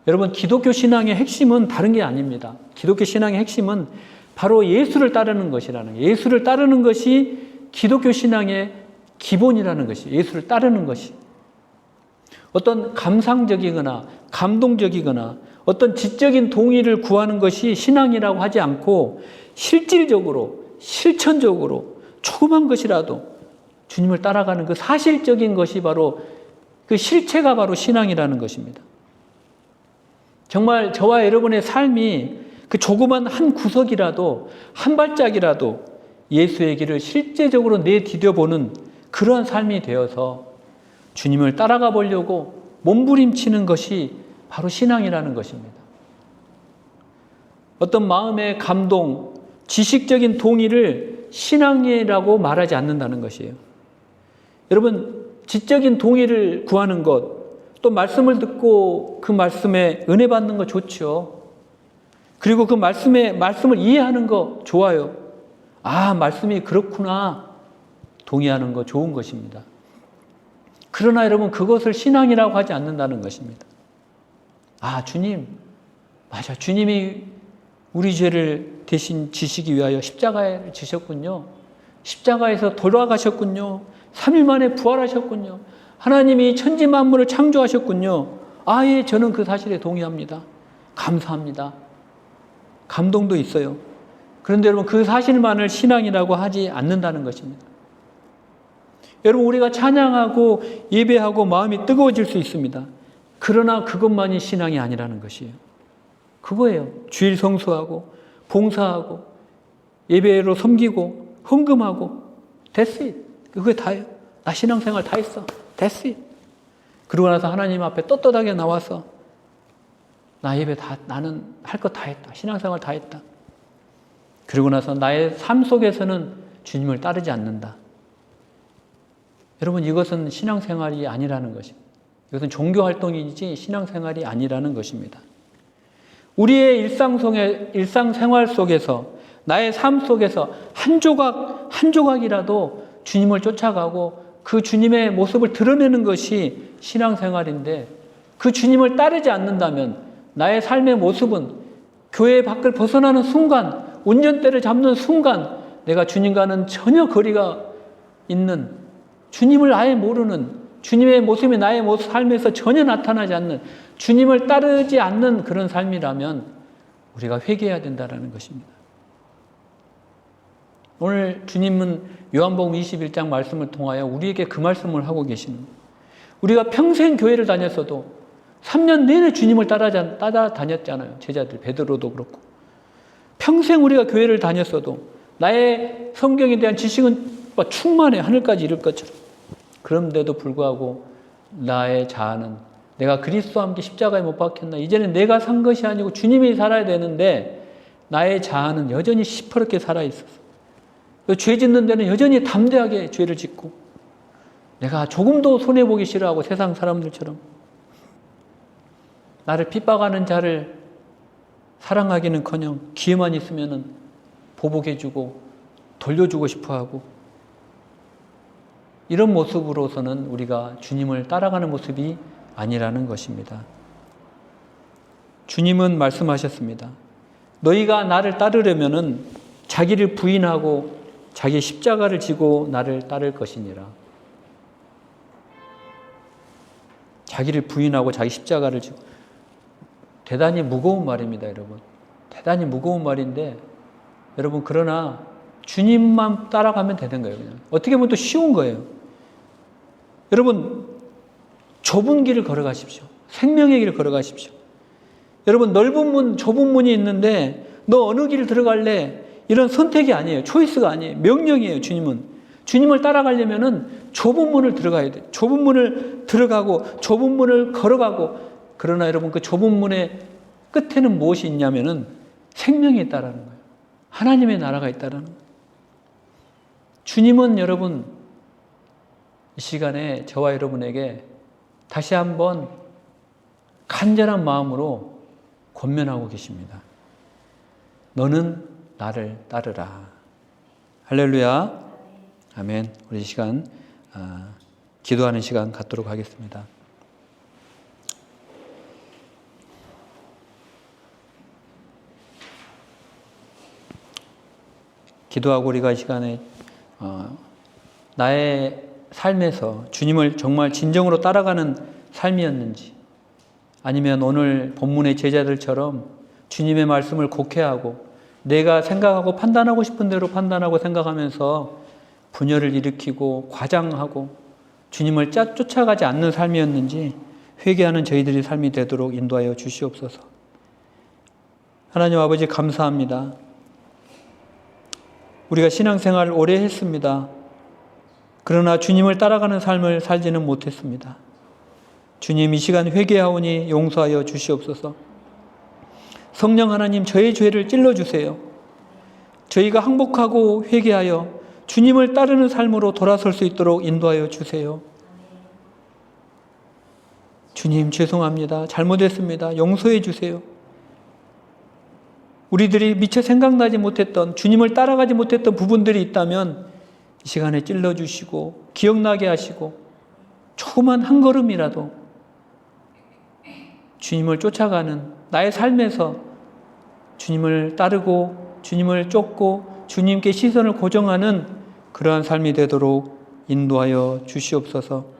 여러분, 기독교 신앙의 핵심은 다른 게 아닙니다. 기독교 신앙의 핵심은 바로 예수를 따르는 것이라는 거예요. 예수를 따르는 것이 기독교 신앙의 기본이라는 것이, 예수를 따르는 것이. 어떤 감상적이거나 감동적이거나 어떤 지적인 동의를 구하는 것이 신앙이라고 하지 않고 실질적으로, 실천적으로 조그만 것이라도 주님을 따라가는 그 사실적인 것이 바로 그 실체가 바로 신앙이라는 것입니다. 정말 저와 여러분의 삶이 그 조그만 한 구석이라도 한 발짝이라도 예수의 길을 실제적으로 내디뎌보는 그러한 삶이 되어서 주님을 따라가 보려고 몸부림치는 것이 바로 신앙이라는 것입니다. 어떤 마음의 감동, 지식적인 동의를 신앙이라고 말하지 않는다는 것이에요. 여러분, 지적인 동의를 구하는 것, 또 말씀을 듣고 그 말씀에 은혜 받는 거 좋죠. 그리고 그 말씀을 이해하는 거 좋아요. 아, 말씀이 그렇구나. 동의하는 거 좋은 것입니다. 그러나 여러분, 그것을 신앙이라고 하지 않는다는 것입니다. 아, 주님, 맞아. 주님이 우리 죄를 대신 지시기 위하여 십자가에 지셨군요. 십자가에서 돌아가셨군요. 3일 만에 부활하셨군요. 하나님이 천지 만물을 창조하셨군요. 아, 예, 저는 그 사실에 동의합니다. 감사합니다. 감동도 있어요. 그런데 여러분, 그 사실만을 신앙이라고 하지 않는다는 것입니다. 여러분, 우리가 찬양하고 예배하고 마음이 뜨거워질 수 있습니다. 그러나 그것만이 신앙이 아니라는 것이에요. 그거예요. 주일 성수하고 봉사하고 예배로 섬기고 헌금하고 that's it. 그게 다예요. 나 신앙생활 다 했어. that's it. 그러고 나서 하나님 앞에 떳떳하게 나와서 나 예배 나는 할 거 다 했다. 신앙생활 다 했다. 그러고 나서 나의 삶 속에서는 주님을 따르지 않는다. 여러분, 이것은 신앙생활이 아니라는 것입니다. 이것은 종교활동이지 신앙생활이 아니라는 것입니다. 우리의 일상생활 속에서, 나의 삶 속에서 한 조각이라도 주님을 쫓아가고 그 주님의 모습을 드러내는 것이 신앙생활인데, 그 주님을 따르지 않는다면 나의 삶의 모습은 교회 밖을 벗어나는 순간, 운전대를 잡는 순간 내가 주님과는 전혀 거리가 있는, 주님을 아예 모르는, 주님의 모습이 나의 모습 삶에서 전혀 나타나지 않는, 주님을 따르지 않는 그런 삶이라면 우리가 회개해야 된다는 것입니다. 오늘 주님은 요한복음 21장 말씀을 통하여 우리에게 그 말씀을 하고 계시는 거예요. 우리가 평생 교회를 다녔어도 3년 내내 주님을 따라다녔잖아요. 제자들, 베드로도 그렇고. 평생 우리가 교회를 다녔어도 나의 성경에 대한 지식은 충만해, 하늘까지 이를 것처럼. 그런데도 불구하고 나의 자아는, 내가 그리스도와 함께 십자가에 못 박혔나, 이제는 내가 산 것이 아니고 주님이 살아야 되는데 나의 자아는 여전히 시퍼렇게 살아있었어. 죄 짓는 데는 여전히 담대하게 죄를 짓고, 내가 조금도 손해보기 싫어하고 세상 사람들처럼 나를 핍박하는 자를 사랑하기는커녕 기회만 있으면 보복해주고 돌려주고 싶어하고, 이런 모습으로서는 우리가 주님을 따라가는 모습이 아니라는 것입니다. 주님은 말씀하셨습니다. 너희가 나를 따르려면은 자기를 부인하고 자기 십자가를 지고 나를 따를 것이니라. 자기를 부인하고 자기 십자가를 지고. 대단히 무거운 말입니다, 여러분. 대단히 무거운 말인데, 여러분, 그러나 주님만 따라가면 되는 거예요, 그냥. 어떻게 보면 또 쉬운 거예요. 여러분, 좁은 길을 걸어가십시오. 생명의 길을 걸어가십시오. 여러분, 넓은 문, 좁은 문이 있는데 너 어느 길을 들어갈래? 이런 선택이 아니에요. 초이스가 아니에요. 명령이에요, 주님은. 주님을 따라가려면은 좁은 문을 들어가야 돼요. 좁은 문을 들어가고 좁은 문을 걸어가고. 그러나 여러분, 그 좁은 문의 끝에는 무엇이 있냐면은 생명이 있다라는 거예요. 하나님의 나라가 있다라는 거예요. 주님은 여러분, 이 시간에 저와 여러분에게 다시 한번 간절한 마음으로 권면하고 계십니다. 너는 나를 따르라. 할렐루야. 아멘. 우리 이 시간 기도하는 시간 갖도록 하겠습니다. 기도하고 우리가 이 시간에 나의 삶에서 주님을 정말 진정으로 따라가는 삶이었는지, 아니면 오늘 본문의 제자들처럼 주님의 말씀을 곡해하고 내가 생각하고 판단하고 싶은 대로 판단하고 생각하면서 분열을 일으키고 과장하고 주님을 쫓아가지 않는 삶이었는지 회개하는 저희들의 삶이 되도록 인도하여 주시옵소서. 하나님 아버지, 감사합니다. 우리가 신앙생활을 오래 했습니다. 그러나 주님을 따라가는 삶을 살지는 못했습니다. 주님, 이 시간 회개하오니 용서하여 주시옵소서. 성령 하나님, 저의 죄를 찔러주세요. 저희가 항복하고 회개하여 주님을 따르는 삶으로 돌아설 수 있도록 인도하여 주세요. 주님, 죄송합니다. 잘못했습니다. 용서해 주세요. 우리들이 미처 생각나지 못했던, 주님을 따라가지 못했던 부분들이 있다면 이 시간에 찔러주시고 기억나게 하시고 조그만 한 걸음이라도 주님을 쫓아가는 나의 삶에서 주님을 따르고 주님을 쫓고 주님께 시선을 고정하는 그러한 삶이 되도록 인도하여 주시옵소서.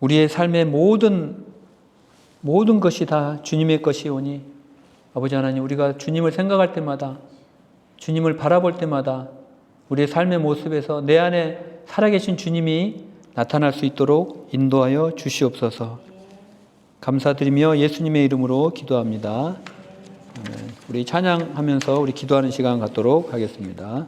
우리의 삶의 모든 것이 다 주님의 것이오니 아버지 하나님, 우리가 주님을 생각할 때마다, 주님을 바라볼 때마다 우리의 삶의 모습에서 내 안에 살아계신 주님이 나타날 수 있도록 인도하여 주시옵소서. 감사드리며 예수님의 이름으로 기도합니다. 우리 찬양하면서 우리 기도하는 시간 갖도록 하겠습니다.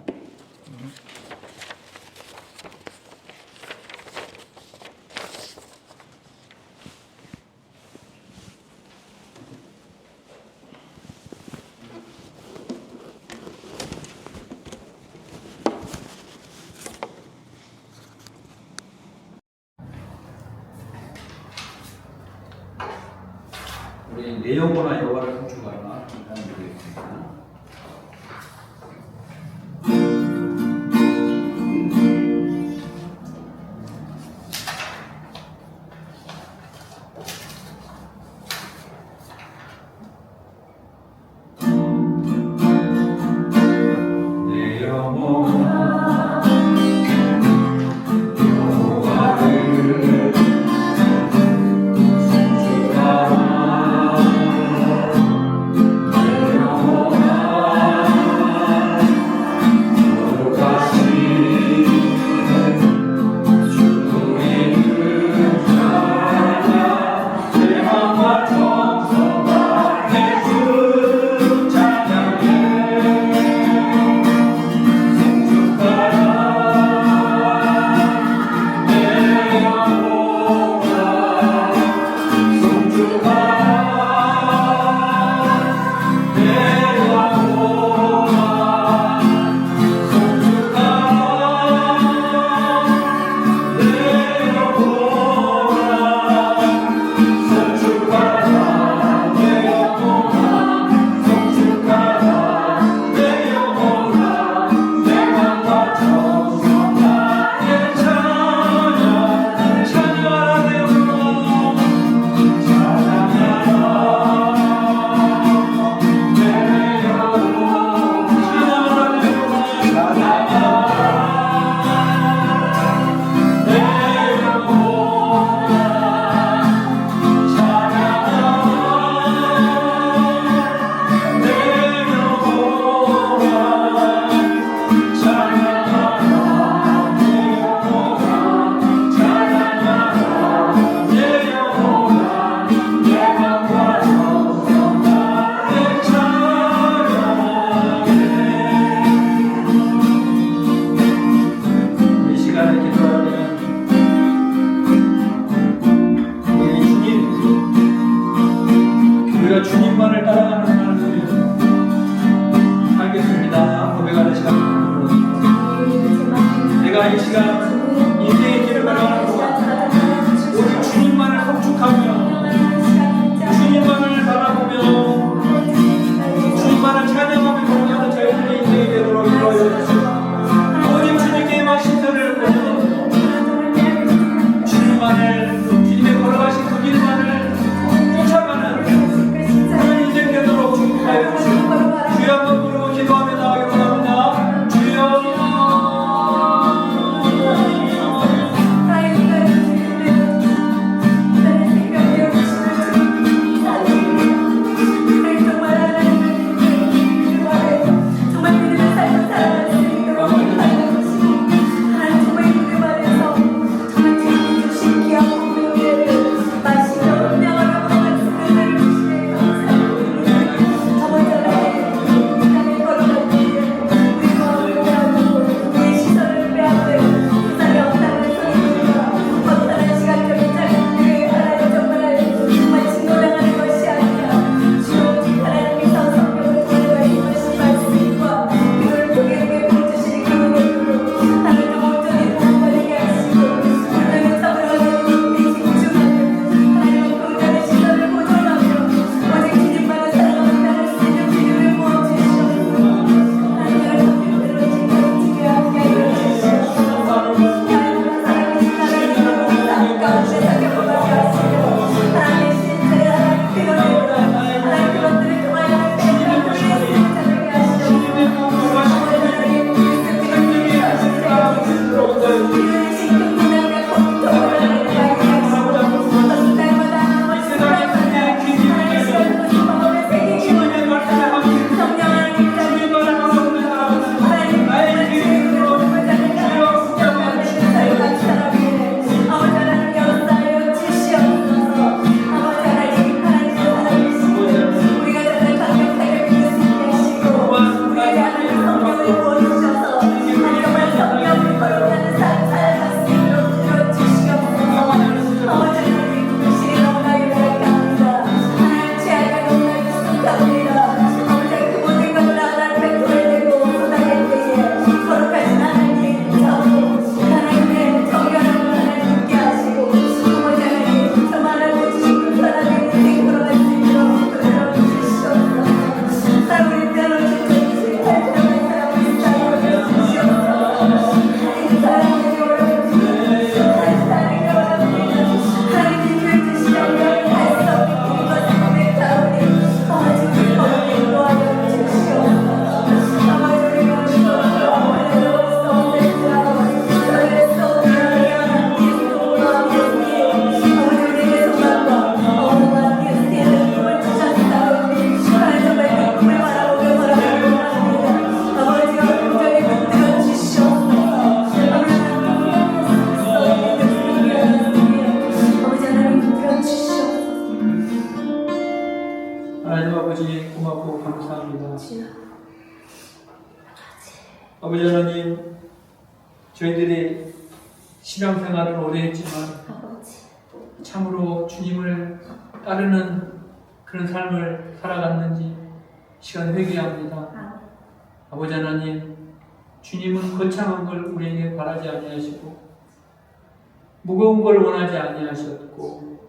우리 내 영혼아 여호와를 송축하라. 기도드리겠습니다. 내 영혼아 여호와를 주여 한번 부르고 기도합니다. 아버지 하나님, 저희들이 신앙생활을 오래 했지만 아버지. 참으로 주님을 따르는 그런 삶을 살아갔는지 시간 회개합니다. 아멘. 아버지 하나님, 주님은 거창한 걸 우리에게 바라지 아니하시고 무거운 걸 원하지 아니하셨고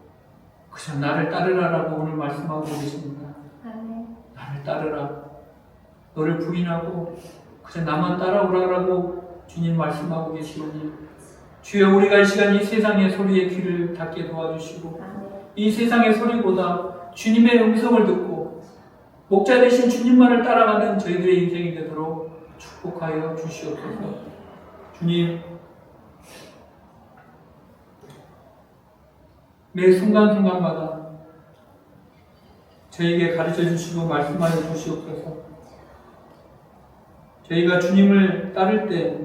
그저 나를 따르라라고 오늘 말씀하고 계십니다. 아멘. 나를 따르라. 너를 부인하고 그저 나만 따라오라라고 주님 말씀하고 계시오니 주여, 우리가 이 시간 이 세상의 소리에 귀를 닫게 도와주시고 아멘. 이 세상의 소리보다 주님의 음성을 듣고 목자 되신 주님만을 따라가는 저희들의 인생이 되도록 축복하여 주시옵소서. 주님, 매 순간순간마다 저희에게 가르쳐 주시고 말씀하여 주시옵소서. 저희가 주님을 따를 때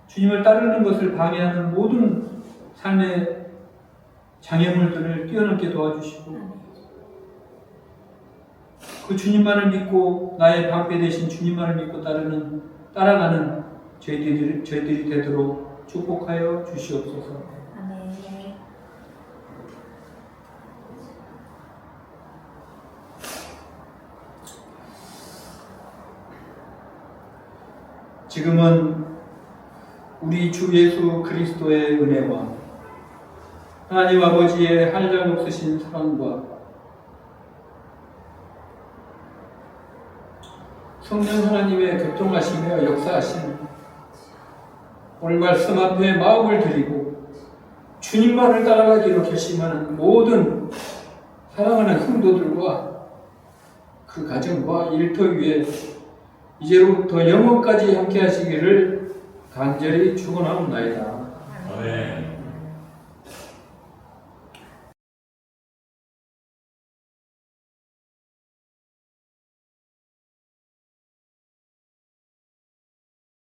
주님을 따르는 것을 방해하는 모든 삶의 장애물들을 뛰어넘게 도와주시고 그 주님만을 믿고 나의 방패 되신 주님만을 믿고 따라가는 저희들이 되도록 축복하여 주시옵소서. 아멘. 지금은 우리 주 예수 그리스도의 은혜와 하나님 아버지의 한량없으신 사랑과 성령 하나님의 교통하시며 역사하심, 오늘 말씀 앞에 마음을 드리고 주님만을 따라가기로 결심하는 모든 사랑하는 성도들과 그 가정과 일터 위에 이제로부터 영원까지 함께 하시기를 간절히 축원하옵나이다. 아멘.